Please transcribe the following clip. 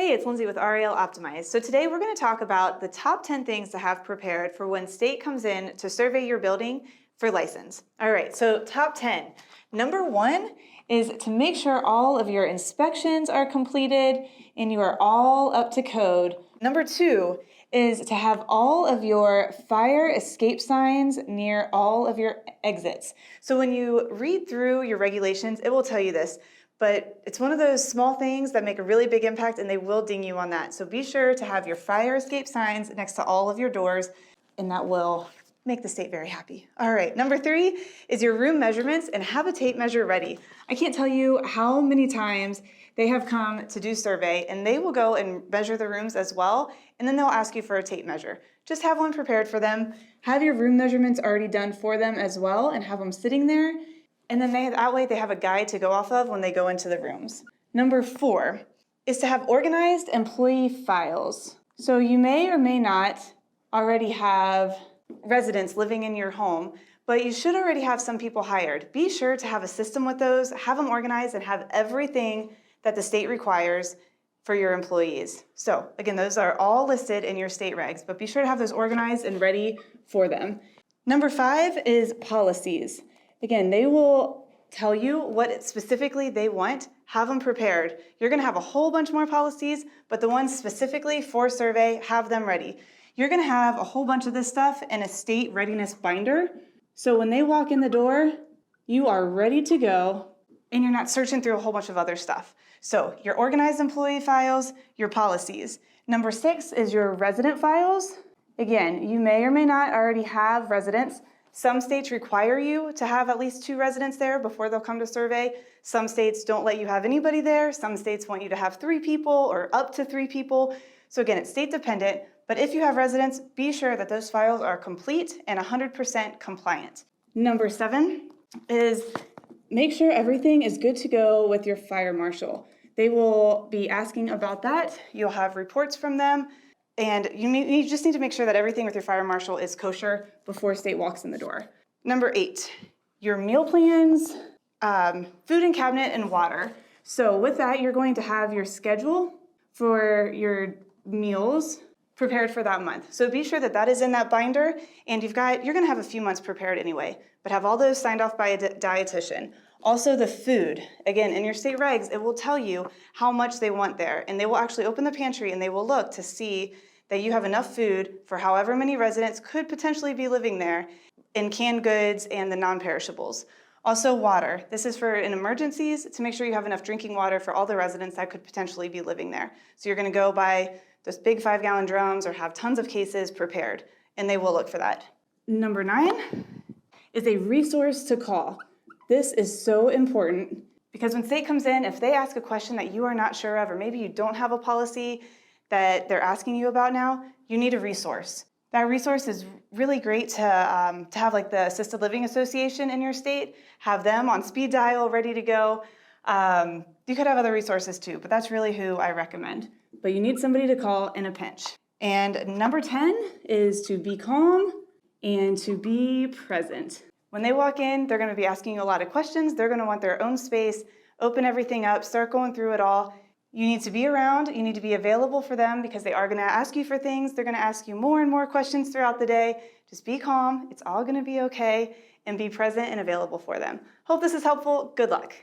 Hey, it's Lindsay with REL Optimize. So today we're going to talk about the top 10 things to have prepared for when state comes in to survey your building for license. All right, so top 10. Number one is to make sure all of your inspections are completed and you are all up to code. Number two is to have all of your fire escape signs near all of your exits. So when you read through your regulations, it will tell you this. But it's one of those small things that make a really big impact and they will ding you on that. So be sure to have your fire escape signs next to all of your doors and that will make the state very happy. All right, number three is your room measurements and have a tape measure ready. I can't tell you how many times they have come to do survey and they will go and measure the rooms as well and then they'll ask you for a tape measure. Just have one prepared for them. Have your room measurements already done for them as well and have them sitting there. And then that way they have a guide to go off of when they go into the rooms. Number four is to have organized employee files. So you may or may not already have residents living in your home, but you should already have some people hired. Be sure to have a system with those, have them organized, and have everything that the state requires for your employees. So again, those are all listed in your state regs, but be sure to have those organized and ready for them. Number five is policies. Again, they will tell you what specifically they want. Have them prepared. You're going to have a whole bunch more policies, but the ones specifically for survey, have them ready. You're going to have a whole bunch of this stuff in a state readiness binder. So when they walk in the door, you are ready to go and you're not searching through a whole bunch of other stuff. So your organized employee files, your policies. Number six is your resident files. Again, you may or may not already have residents. Some states require you to have at least 2 residents there before they'll come to survey. Some states don't let you have anybody there. Some states want you to have 3 people or up to 3 people. So again, it's state dependent, but if you have residents, be sure that those files are complete and 100% compliant. Number 7 is make sure everything is good to go with your fire marshal. They will be asking about that. You'll have reports from them. And you just need to make sure that everything with your fire marshal is kosher before state walks in the door. Number 8, your meal plans, food and cabinet, and water. So with that, you're going to have your schedule for your meals prepared for that month. So be sure that that is in that binder, and you're going to have a few months prepared anyway, but have all those signed off by a dietitian. Also the food, again, in your state regs, it will tell you how much they want there, and they will actually open the pantry and they will look to see that you have enough food for however many residents could potentially be living there in canned goods and the non-perishables. Also water. This is for in emergencies to make sure you have enough drinking water for all the residents that could potentially be living there. So you're going to go buy those big 5-gallon drums or have tons of cases prepared, and they will look for that. Number 9 is a resource to call. This is so important because when state comes in, if they ask a question that you are not sure of, or maybe you don't have a policy that they're asking you about now, you need a resource. That resource is really great to have like the Assisted Living Association in your state, have them on speed dial ready to go. You could have other resources too, but that's really who I recommend. But you need somebody to call in a pinch. And number 10 is to be calm and to be present. When they walk in, they're going to be asking you a lot of questions. They're going to want their own space, open everything up, start going through it all. You need to be around, you need to be available for them because they are going to ask you for things. They're going to ask you more and more questions throughout the day. Just be calm, it's all going to be okay, and be present and available for them. Hope this is helpful. Good luck.